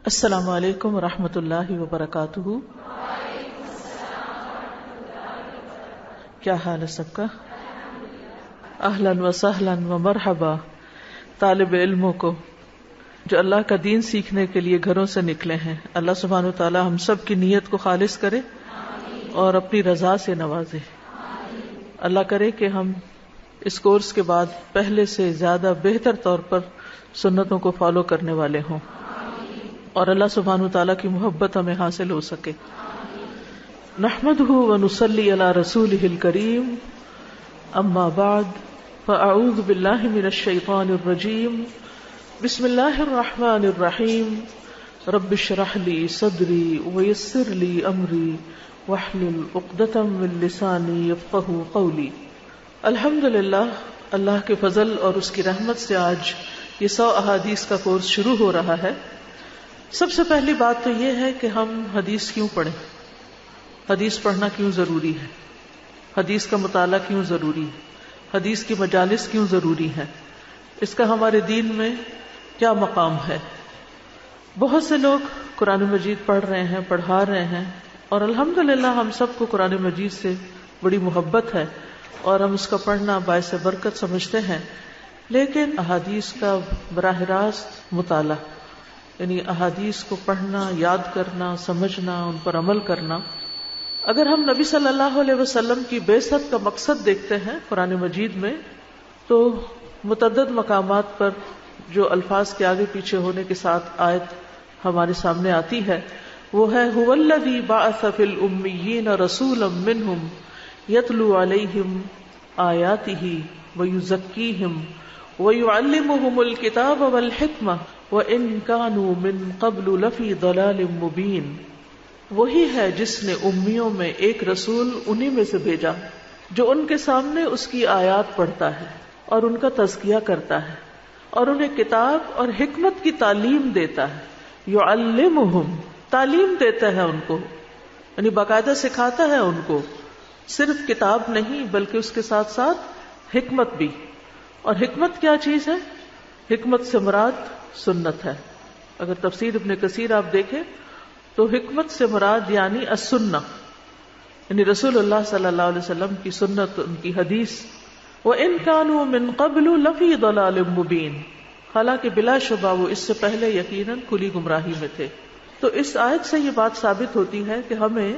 السلام علیکم ورحمۃ اللہ وبرکاتہ۔ کیا حال ہے سب کا؟ اہلاً و سہلاً و مرحبا طالب علموں کو جو اللہ کا دین سیکھنے کے لیے گھروں سے نکلے ہیں۔ اللہ سبحانہ وتعالی ہم سب کی نیت کو خالص کرے اور اپنی رضا سے نوازے۔ اللہ کرے کہ ہم اس کورس کے بعد پہلے سے زیادہ بہتر طور پر سنتوں کو فالو کرنے والے ہوں اور اللہ سبحانہ وتعالی کی محبت ہمیں حاصل ہو سکے۔ نحمدہ ونصلی علی رسولہ الکریم، اما بعد فاعوذ باللہ من الشیطان الرجیم، بسم اللہ الرحمن الرحیم، رب اشرح لی صدری ویسر لی امری واحلل عقدۃ من لسانی یفقہوا قولی۔ الحمدللہ، اللہ کے فضل اور اس کی رحمت سے آج یہ 100 احادیث کا کورس شروع ہو رہا ہے۔ سب سے پہلی بات تو یہ ہے کہ ہم حدیث کیوں پڑھیں، حدیث پڑھنا کیوں ضروری ہے، حدیث کا مطالعہ کیوں ضروری ہے، حدیث کی مجالس کیوں ضروری ہے، اس کا ہمارے دین میں کیا مقام ہے۔ بہت سے لوگ قرآن مجید پڑھ رہے ہیں، پڑھا رہے ہیں، اور الحمدللہ ہم سب کو قرآن مجید سے بڑی محبت ہے اور ہم اس کا پڑھنا باعث برکت سمجھتے ہیں، لیکن احادیث کا براہ راست مطالعہ، یعنی احادیث کو پڑھنا، یاد کرنا، سمجھنا، ان پر عمل کرنا۔ اگر ہم نبی صلی اللہ علیہ وسلم کی بعثت کا مقصد دیکھتے ہیں قرآن مجید میں، تو متعدد مقامات پر جو الفاظ کے آگے پیچھے ہونے کے ساتھ آیت ہمارے سامنے آتی ہے وہ ہے هو الذی بعث فی الامیین رسولا منہم یتلو علیہم آیاتہ ویزکیہم ویعلمہم الکتاب والحکمہ وَإِن كَانُوا مِن قَبْلُ لَفِي ضَلَالٍ مُبِينٍ۔ وہی ہے جس نے امیوں میں ایک رسول انہی میں سے بھیجا جو ان کے سامنے اس کی آیات پڑھتا ہے اور ان کا تزکیہ کرتا ہے اور انہیں کتاب اور حکمت کی تعلیم دیتا ہے۔ یعلمہم، تعلیم دیتا ہے ان کو، یعنی باقاعدہ سکھاتا ہے ان کو، صرف کتاب نہیں بلکہ اس کے ساتھ ساتھ حکمت بھی۔ اور حکمت کیا چیز ہے؟ حکمت سے مراد سنت ہے۔ اگر تفسیر ابن کثیر آپ دیکھیں تو حکمت سے مراد یعنی السنہ، یعنی رسول اللہ صلی اللہ علیہ وسلم کی سنت، ان کی حدیث۔ وَإِن كَانُوا مِن قَبْلُ لَفِي ضَلَالٍ مُبِينٍ، حالانکہ بلا شبہ وہ اس سے پہلے یقیناً کھلی گمراہی میں تھے۔ تو اس آیت سے یہ بات ثابت ہوتی ہے کہ ہمیں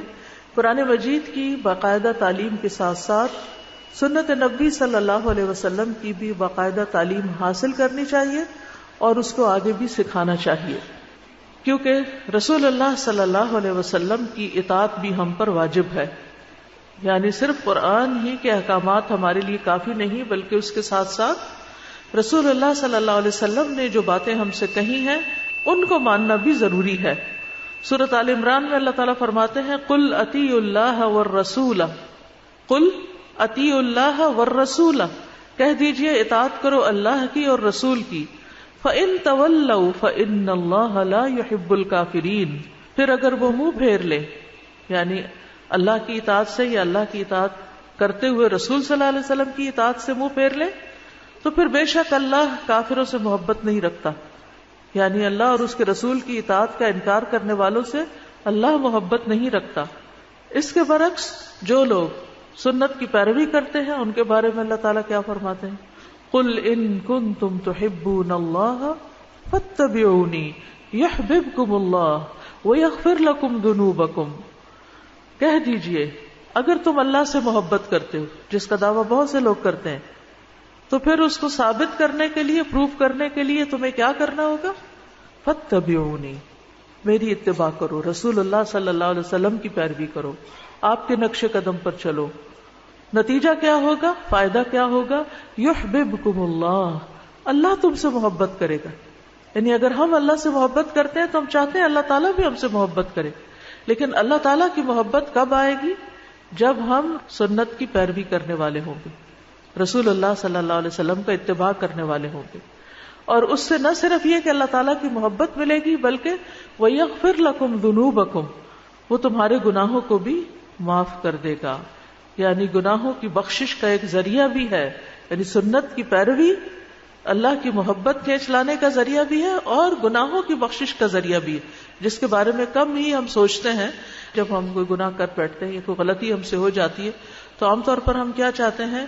قرآن مجید کی باقاعدہ تعلیم کے ساتھ ساتھ سنت نبی صلی اللہ علیہ وسلم کی بھی باقاعدہ تعلیم حاصل کرنی چاہیے اور اس کو آگے بھی سکھانا چاہیے، کیونکہ رسول اللہ صلی اللہ علیہ وسلم کی اطاعت بھی ہم پر واجب ہے۔ یعنی صرف قرآن ہی کے احکامات ہمارے لیے کافی نہیں بلکہ اس کے ساتھ ساتھ رسول اللہ صلی اللہ علیہ وسلم نے جو باتیں ہم سے کہی ہیں ان کو ماننا بھی ضروری ہے۔ سورۃ آل عمران میں اللہ تعالیٰ فرماتے ہیں قُلْ أَطِیعُوا اللَّهَ وَالرَّسُولَ، قُلْ أَطِیعُوا اللَّهَ وَالرَّسُولَ، کہہ دیجئے اطاعت کرو اللہ کی اور رسول کی۔ فَإِن تَوَلَّوْا فَإِنَّ اللَّهَ لَا يُحِبُّ الْكَافِرِينَ، پھر اگر وہ منہ پھیر لے، یعنی اللہ کی اطاعت سے یا اللہ کی اطاعت کرتے ہوئے رسول صلی اللہ علیہ وسلم کی اطاعت سے منہ پھیر لے، تو پھر بے شک اللہ کافروں سے محبت نہیں رکھتا، یعنی اللہ اور اس کے رسول کی اطاعت کا انکار کرنے والوں سے اللہ محبت نہیں رکھتا۔ اس کے برعکس جو لوگ سنت کی پیروی کرتے ہیں ان کے بارے میں اللہ تعالیٰ کیا فرماتے ہیں؟ قُلْ إِن كُنتُمْ تُحِبُّونَ اللَّهَ فَاتَّبِعُونِي يُحْبِبْكُمُ اللَّهُ وَيَغْفِرْ لَكُمْ ذُنُوبَكُمْ، کہہ دیجئے اگر تم اللہ سے محبت کرتے ہو، جس کا دعویٰ بہت سے لوگ کرتے ہیں، تو پھر اس کو ثابت کرنے کے لیے، پروف کرنے کے لیے تمہیں کیا کرنا ہوگا؟ فَاتَّبِعُونِي، میری اتباع کرو، رسول اللہ صلی اللہ علیہ وسلم کی پیروی کرو، آپ کے نقش قدم پر چلو۔ نتیجہ کیا ہوگا؟ فائدہ کیا ہوگا؟ یحببکم اللہ، اللہ تم سے محبت کرے گا۔ یعنی اگر ہم اللہ سے محبت کرتے ہیں تو ہم چاہتے ہیں اللہ تعالیٰ بھی ہم سے محبت کرے، لیکن اللہ تعالیٰ کی محبت کب آئے گی؟ جب ہم سنت کی پیروی کرنے والے ہوں گے، رسول اللہ صلی اللہ علیہ وسلم کا اتباع کرنے والے ہوں گے، اور اس سے نہ صرف یہ کہ اللہ تعالیٰ کی محبت ملے گی بلکہ وَيَغْفِرْ لَكُمْ ذُنُوبَكُمْ، وہ تمہارے گناہوں کو بھی معاف کر دے گا۔ یعنی گناہوں کی بخشش کا ایک ذریعہ بھی ہے، یعنی سنت کی پیروی اللہ کی محبت کھینچ لانے کا ذریعہ بھی ہے اور گناہوں کی بخشش کا ذریعہ بھی ہے، جس کے بارے میں کم ہی ہم سوچتے ہیں. جب ہم کوئی گناہ کر بیٹھتے ہیں یا کوئی غلطی ہم سے ہو جاتی ہے تو عام طور پر ہم کیا چاہتے ہیں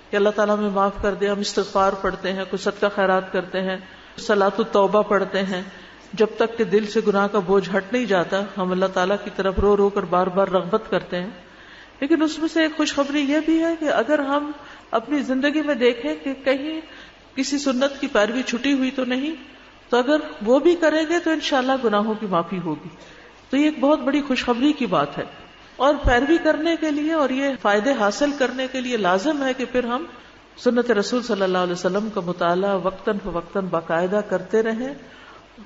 کہ اللہ تعالیٰ ہمیں معاف کر دے. ہم استغفار پڑھتے ہیں، کوئی صدقہ خیرات کرتے ہیں، صلاۃ التوبہ پڑھتے ہیں. جب تک کہ دل سے گناہ کا بوجھ ہٹ نہیں جاتا ہم اللہ تعالیٰ کی طرف رو رو کر بار بار رغبت کرتے ہیں. لیکن اس میں سے ایک خوشخبری یہ بھی ہے کہ اگر ہم اپنی زندگی میں دیکھیں کہ کہیں کسی سنت کی پیروی چھٹی ہوئی تو نہیں، تو اگر وہ بھی کریں گے تو انشاءاللہ گناہوں کی معافی ہوگی. تو یہ ایک بہت بڑی خوشخبری کی بات ہے. اور پیروی کرنے کے لیے اور یہ فائدے حاصل کرنے کے لیے لازم ہے کہ پھر ہم سنت رسول صلی اللہ علیہ وسلم کا مطالعہ وقتاً فوقتاً باقاعدہ کرتے رہیں،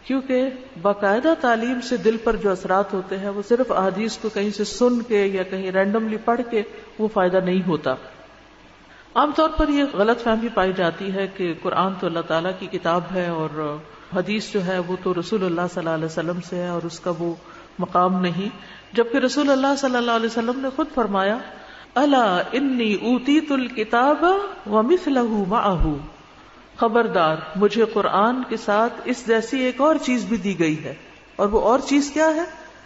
کیونکہ باقاعدہ تعلیم سے دل پر جو اثرات ہوتے ہیں وہ صرف احادیث کو کہیں سے سن کے یا کہیں رینڈملی پڑھ کے وہ فائدہ نہیں ہوتا. عام طور پر یہ غلط فہمی پائی جاتی ہے کہ قرآن تو اللہ تعالیٰ کی کتاب ہے اور حدیث جو ہے وہ تو رسول اللہ صلی اللہ علیہ وسلم سے ہے اور اس کا وہ مقام نہیں، جبکہ رسول اللہ صلی اللہ علیہ وسلم نے خود فرمایا الا انی اوتیت الکتاب ومثلہ معہ، خبردار مجھے قرآن کے ساتھ اس جیسی ایک اور چیز بھی دی گئی ہے، اور وہ اور چیز کیا ہے؟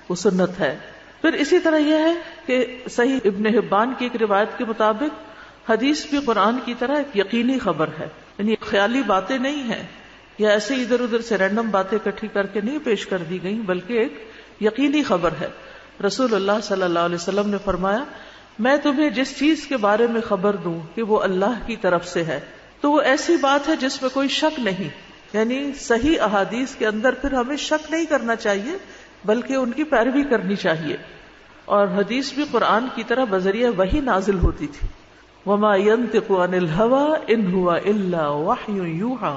وہ سنت ہے. پھر اسی طرح یہ ہے کہ صحیح ابن حبان کی ایک روایت کے مطابق حدیث بھی قرآن کی طرح ایک یقینی خبر ہے، یعنی خیالی باتیں نہیں ہیں یا ایسے ادھر ادھر سے رینڈم باتیں اکٹھی کر کے نہیں پیش کر دی گئی، بلکہ ایک یقینی خبر ہے. رسول اللہ صلی اللہ علیہ وسلم نے فرمایا میں تمہیں جس چیز کے بارے میں خبر دوں کہ وہ اللہ کی طرف سے ہے تو وہ ایسی بات ہے جس میں کوئی شک نہیں. یعنی صحیح احادیث کے اندر پھر ہمیں شک نہیں کرنا چاہیے بلکہ ان کی پیروی کرنی چاہیے. اور حدیث بھی قرآن کی طرح بذریعہ وحی نازل ہوتی تھی. وما ينطق عن الهوى ان هو الا وحی یوحى،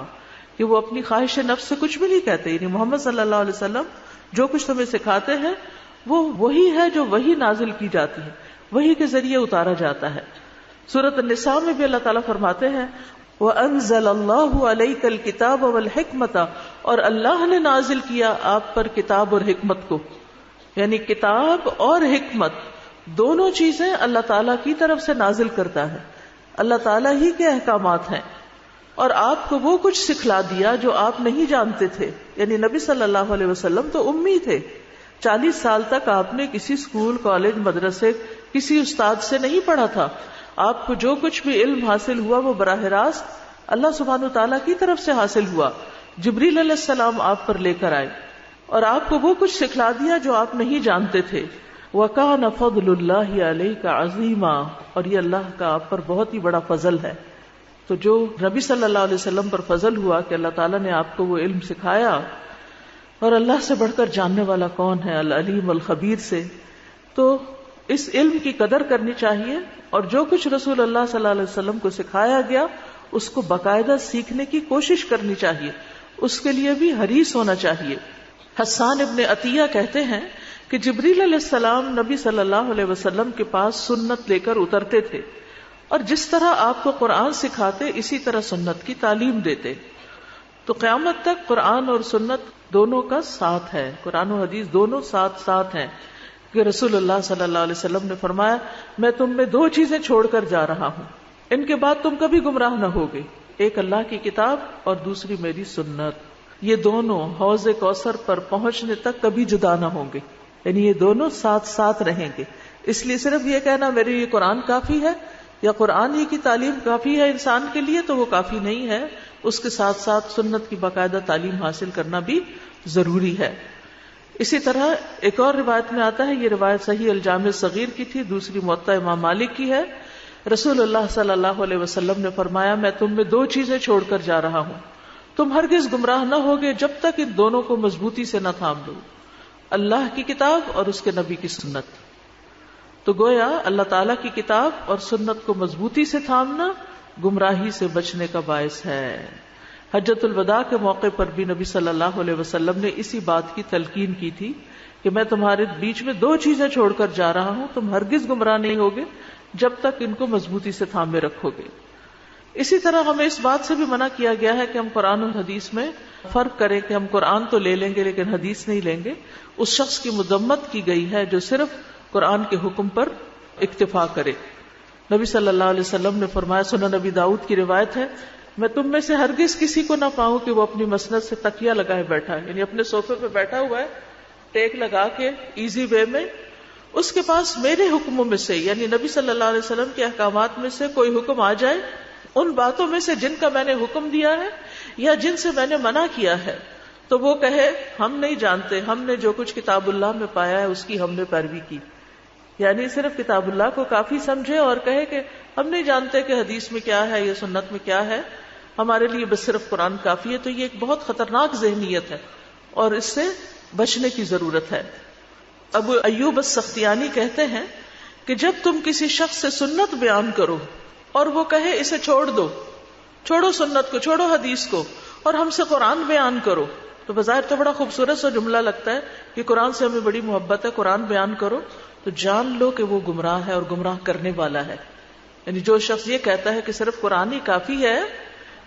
کہ وہ اپنی خواہش نفس سے کچھ بھی نہیں کہتے. یعنی محمد صلی اللہ علیہ وسلم جو کچھ تمہیں سکھاتے ہیں وہ وہی ہے جو وحی نازل کی جاتی ہے، وحی کے ذریعے اتارا جاتا ہے. سورۃ النساء میں بھی اللہ تعالیٰ فرماتے ہیں وَأَنزَلَ اللَّهُ عَلَيْكَ الْكِتَابَ وَالْحِكْمَةَ، اور اللہ نے نازل کیا آپ پر کتاب اور حکمت کو. یعنی کتاب اور حکمت دونوں چیزیں اللہ تعالیٰ کی طرف سے نازل کرتا ہے، اللہ تعالیٰ ہی کے احکامات ہیں. اور آپ کو وہ کچھ سکھلا دیا جو آپ نہیں جانتے تھے. یعنی نبی صلی اللہ علیہ وسلم تو امی تھے، 40 سال تک آپ نے کسی اسکول کالج مدرسے کسی استاد سے نہیں پڑھا تھا. آپ کو جو کچھ بھی علم حاصل ہوا وہ براہ راست اللہ سبحانہ تعالیٰ کی طرف سے حاصل ہوا. جبریل علیہ السلام آپ پر لے کر آئے اور آپ کو وہ کچھ سکھلا دیا جو آپ نہیں جانتے تھے. وَكَانَ فَضْلُ اللَّهِ عَلَيْكَ عَظِيمًا، اور یہ اللہ کا آپ پر بہت ہی بڑا فضل ہے. تو جو نبی صلی اللہ علیہ وسلم پر فضل ہوا کہ اللہ تعالیٰ نے آپ کو وہ علم سکھایا، اور اللہ سے بڑھ کر جاننے والا کون ہے؟ العلیم الخبیر سے. تو اس علم کی قدر کرنی چاہیے اور جو کچھ رسول اللہ صلی اللہ علیہ وسلم کو سکھایا گیا اس کو باقاعدہ سیکھنے کی کوشش کرنی چاہیے، اس کے لیے بھی حریص ہونا چاہیے. حسان ابن عطیہ کہتے ہیں کہ جبریل علیہ السلام نبی صلی اللہ علیہ وسلم کے پاس سنت لے کر اترتے تھے، اور جس طرح آپ کو قرآن سکھاتے اسی طرح سنت کی تعلیم دیتے. تو قیامت تک قرآن اور سنت دونوں کا ساتھ ہے، قرآن و حدیث دونوں ساتھ ساتھ ہیں. کہ رسول اللہ صلی اللہ علیہ وسلم نے فرمایا میں تم میں 2 چیزیں چھوڑ کر جا رہا ہوں، ان کے بعد تم کبھی گمراہ نہ ہوگے، ایک اللہ کی کتاب اور دوسری میری سنت. یہ دونوں حوض کوثر پر پہنچنے تک کبھی جدا نہ ہوں گے، یعنی یہ دونوں ساتھ ساتھ رہیں گے. اس لیے صرف یہ کہنا میرے لیے قرآن کافی ہے یا قرآن ہی کی تعلیم کافی ہے انسان کے لیے تو وہ کافی نہیں ہے، اس کے ساتھ ساتھ سنت کی باقاعدہ تعلیم حاصل کرنا بھی ضروری ہے. اسی طرح ایک اور روایت میں آتا ہے، یہ روایت صحیح الجامع الصغیر کی تھی، دوسری موطا امام مالک کی ہے. رسول اللہ صلی اللہ علیہ وسلم نے فرمایا میں تم میں 2 چیزیں چھوڑ کر جا رہا ہوں، تم ہرگز گمراہ نہ ہوگے جب تک ان دونوں کو مضبوطی سے نہ تھام لو، اللہ کی کتاب اور اس کے نبی کی سنت. تو گویا اللہ تعالیٰ کی کتاب اور سنت کو مضبوطی سے تھامنا گمراہی سے بچنے کا باعث ہے. حجۃ الوداع کے موقع پر بھی نبی صلی اللہ علیہ وسلم نے اسی بات کی تلقین کی تھی کہ میں تمہارے بیچ میں 2 چیزیں چھوڑ کر جا رہا ہوں، تم ہرگز گمراہ نہیں ہوگے جب تک ان کو مضبوطی سے تھامے رکھو گے. اسی طرح ہمیں اس بات سے بھی منع کیا گیا ہے کہ ہم قرآن اور حدیث میں فرق کریں کہ ہم قرآن تو لے لیں گے لیکن حدیث نہیں لیں گے. اس شخص کی مذمت کی گئی ہے جو صرف قرآن کے حکم پر اکتفا کرے. نبی صلی اللہ علیہ وسلم نے فرمایا، سنن نبی داؤد کی روایت ہے میں تم میں سے ہرگز کسی کو نہ پاؤں کہ وہ اپنی مسند سے تکیہ لگائے بیٹھا ہے، یعنی اپنے صوفے پہ بیٹھا ہوا ہے ٹیک لگا کے ایزی وے میں، اس کے پاس میرے حکموں میں سے یعنی نبی صلی اللہ علیہ وسلم کے احکامات میں سے کوئی حکم آ جائے، ان باتوں میں سے جن کا میں نے حکم دیا ہے یا جن سے میں نے منع کیا ہے، تو وہ کہے ہم نہیں جانتے، ہم نے جو کچھ کتاب اللہ میں پایا ہے اس کی ہم نے پیروی کی، یعنی صرف کتاب اللہ کو کافی سمجھے اور کہے کہ ہم نہیں جانتے کہ حدیث میں کیا ہے یا سنت میں کیا ہے، ہمارے لیے بس صرف قرآن کافی ہے. تو یہ ایک بہت خطرناک ذہنیت ہے اور اس سے بچنے کی ضرورت ہے. ابو ایوب السختیانی کہتے ہیں کہ جب تم کسی شخص سے سنت بیان کرو اور وہ کہے اسے چھوڑ دو، چھوڑو سنت کو، چھوڑو حدیث کو، اور ہم سے قرآن بیان کرو، تو بظاہر تو بڑا خوبصورت سا جملہ لگتا ہے کہ قرآن سے ہمیں بڑی محبت ہے، قرآن بیان کرو، تو جان لو کہ وہ گمراہ ہے اور گمراہ کرنے والا ہے. یعنی جو شخص یہ کہتا ہے کہ صرف قرآن ہی کافی ہے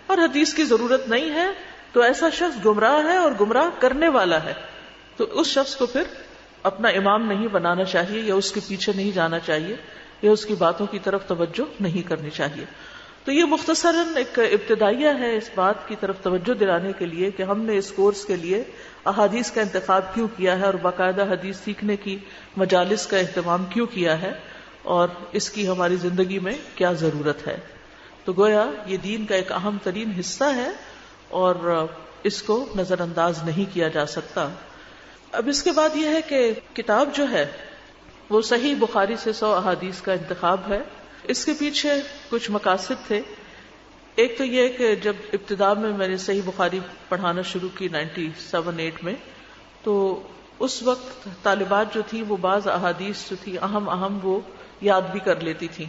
اور حدیث کی ضرورت نہیں ہے، تو ایسا شخص گمراہ ہے اور گمراہ کرنے والا ہے. تو اس شخص کو پھر اپنا امام نہیں بنانا چاہیے یا اس کے پیچھے نہیں جانا چاہیے یا اس کی باتوں کی طرف توجہ نہیں کرنی چاہیے. تو یہ مختصراً ایک ابتدائیہ ہے اس بات کی طرف توجہ دلانے کے لیے کہ ہم نے اس کورس کے لیے احادیث کا انتخاب کیوں کیا ہے اور باقاعدہ حدیث سیکھنے کی مجالس کا اہتمام کیوں کیا ہے اور اس کی ہماری زندگی میں کیا ضرورت ہے. تو گویا یہ دین کا ایک اہم ترین حصہ ہے اور اس کو نظر انداز نہیں کیا جا سکتا. اب اس کے بعد یہ ہے کہ کتاب جو ہے وہ صحیح بخاری سے 100 احادیث کا انتخاب ہے. اس کے پیچھے کچھ مقاصد تھے. ایک تو یہ کہ جب ابتدا میں نے صحیح بخاری پڑھانا شروع کی 97-8 میں، تو اس وقت طالبات جو تھی وہ بعض احادیث جو تھی اہم وہ یاد بھی کر لیتی تھیں،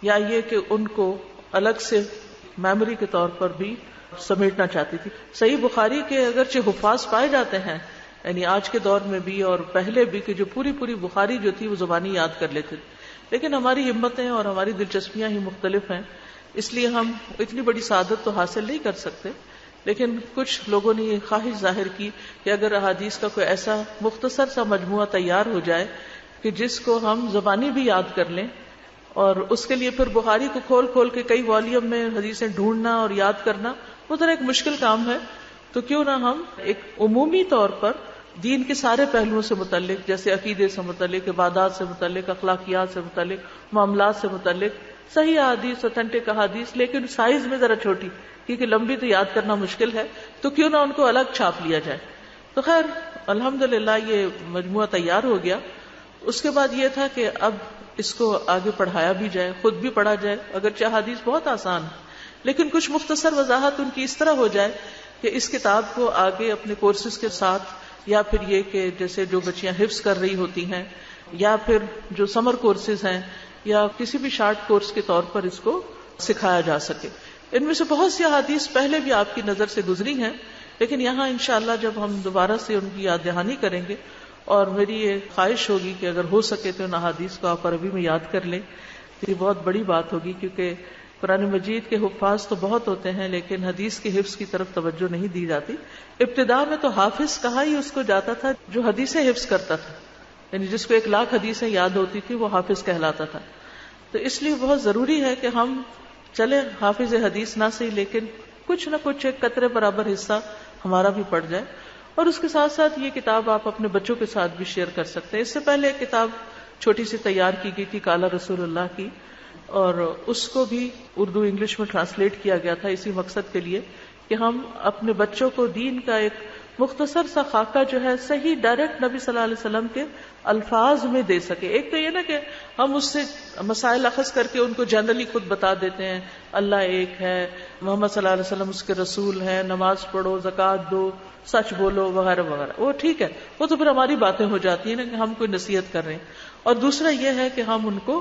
یا یہ کہ ان کو الگ سے میموری کے طور پر بھی سمیٹنا چاہتی تھی. صحیح بخاری کے اگرچہ حفاظ پائے جاتے ہیں، یعنی آج کے دور میں بھی اور پہلے بھی، کہ جو پوری بخاری جو تھی وہ زبانی یاد کر لیتے تھے، لیکن ہماری ہمتیں اور ہماری دلچسپیاں ہی مختلف ہیں، اس لیے ہم اتنی بڑی سعادت تو حاصل نہیں کر سکتے. لیکن کچھ لوگوں نے یہ خواہش ظاہر کی کہ اگر احادیث کا کوئی ایسا مختصر سا مجموعہ تیار ہو جائے کہ جس کو ہم زبانی بھی یاد کر لیں، اور اس کے لیے پھر بخاری کو کھول کے کئی والیوم میں حدیثیں ڈھونڈنا اور یاد کرنا وہ ذرا ایک مشکل کام ہے، تو کیوں نہ ہم ایک عمومی طور پر دین کے سارے پہلوؤں سے متعلق، جیسے عقیدے سے متعلق، عبادات سے متعلق، اخلاقیات سے متعلق، معاملات سے متعلق صحیح احادیث، اوتھینٹک احادیث، لیکن سائز میں ذرا چھوٹی، کیونکہ لمبی تو یاد کرنا مشکل ہے، تو کیوں نہ ان کو الگ چھاپ لیا جائے. تو خیر الحمدللہ یہ مجموعہ تیار ہو گیا. اس کے بعد یہ تھا کہ اب اس کو آگے پڑھایا بھی جائے، خود بھی پڑھا جائے. اگرچہ احادیث بہت آسان ہے، لیکن کچھ مختصر وضاحت ان کی اس طرح ہو جائے کہ اس کتاب کو آگے اپنے کورسز کے ساتھ، یا پھر یہ کہ جیسے جو بچیاں حفظ کر رہی ہوتی ہیں، یا پھر جو سمر کورسز ہیں، یا کسی بھی شارٹ کورس کے طور پر اس کو سکھایا جا سکے. ان میں سے بہت سی احادیث پہلے بھی آپ کی نظر سے گزری ہیں، لیکن یہاں انشاءاللہ جب ہم دوبارہ سے ان کی یاد دہانی کریں گے، اور میری یہ خواہش ہوگی کہ اگر ہو سکے تو ان احادیث کو آپ عربی میں یاد کر لیں، تو یہ بہت بڑی بات ہوگی، کیونکہ قرآن مجید کے حفاظ تو بہت ہوتے ہیں لیکن حدیث کے حفظ کی طرف توجہ نہیں دی جاتی. ابتدا میں تو حافظ کہا ہی اس کو جاتا تھا جو حدیثیں حفظ کرتا تھا، یعنی جس کو 1,00,000 حدیثیں یاد ہوتی تھی وہ حافظ کہلاتا تھا. تو اس لیے بہت ضروری ہے کہ ہم چلے حافظ حدیث نہ صحیح، لیکن کچھ نہ کچھ ایک قطرے برابر حصہ ہمارا بھی پڑ جائے. اور اس کے ساتھ ساتھ یہ کتاب آپ اپنے بچوں کے ساتھ بھی شیئر کر سکتے ہیں. اس سے پہلے ایک کتاب چھوٹی سی تیار کی گئی تھی کالا رسول اللہ کی، اور اس کو بھی اردو انگلش میں ٹرانسلیٹ کیا گیا تھا اسی مقصد کے لیے کہ ہم اپنے بچوں کو دین کا ایک مختصر سا خاکہ جو ہے صحیح ڈائریکٹ نبی صلی اللہ علیہ وسلم کے الفاظ میں دے سکے. ایک تو یہ نا کہ ہم اس سے مسائل اخذ کر کے ان کو جنرلی خود بتا دیتے ہیں، اللہ ایک ہے، محمد صلی اللہ علیہ وسلم اس کے رسول ہیں، نماز پڑھو، زکوٰۃ دو، سچ بولو، وغیرہ وغیرہ. وہ ٹھیک ہے، وہ تو پھر ہماری باتیں ہو جاتی ہیں نا کہ ہم کوئی نصیحت کر رہے ہیں. اور دوسرا یہ ہے کہ ہم ان کو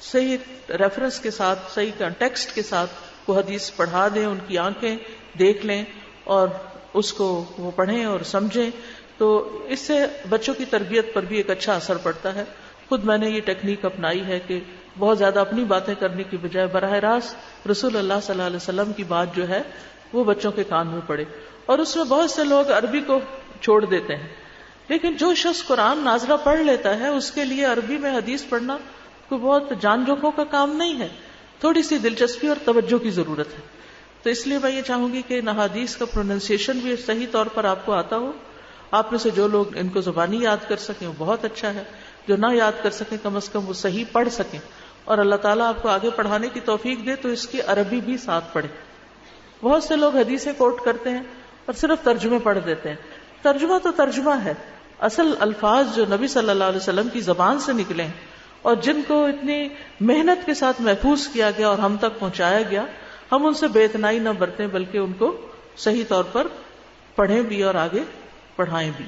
صحیح ریفرنس کے ساتھ، صحیح کنٹیکسٹ کے ساتھ وہ حدیث پڑھا دیں، ان کی آنکھیں دیکھ لیں اور اس کو وہ پڑھیں اور سمجھیں. تو اس سے بچوں کی تربیت پر بھی ایک اچھا اثر پڑتا ہے. خود میں نے یہ ٹیکنیک اپنائی ہے کہ بہت زیادہ اپنی باتیں کرنے کی بجائے براہ راست رسول اللہ صلی اللہ علیہ وسلم کی بات جو ہے وہ بچوں کے کان میں پڑے. اور اس میں بہت سے لوگ عربی کو چھوڑ دیتے ہیں، لیکن جو شخص قرآن نازلہ پڑھ لیتا ہے اس کے لیے عربی میں حدیث پڑھنا کوئی بہت جان جوکھوں کا کام نہیں ہے. تھوڑی سی دلچسپی اور توجہ کی ضرورت ہے. تو اس لیے میں یہ چاہوں گی کہ ان احادیث کا پروننسیشن بھی صحیح طور پر آپ کو آتا ہو. آپ میں سے جو لوگ ان کو زبانی یاد کر سکیں وہ بہت اچھا ہے، جو نہ یاد کر سکیں کم از کم وہ صحیح پڑھ سکیں، اور اللہ تعالیٰ آپ کو آگے پڑھانے کی توفیق دے تو اس کی عربی بھی ساتھ پڑھیں. بہت سے لوگ حدیثیں کوٹ کرتے ہیں اور صرف ترجمے پڑھ دیتے ہیں. ترجمہ تو ترجمہ ہے، اصل الفاظ جو نبی صلی اللہ علیہ وسلم کی زبان سے نکلے ہیں اور جن کو اتنی محنت کے ساتھ محفوظ کیا گیا اور ہم تک پہنچایا گیا، ہم ان سے بے اتنائی نہ برتیں بلکہ ان کو صحیح طور پر پڑھیں بھی اور آگے پڑھائیں بھی.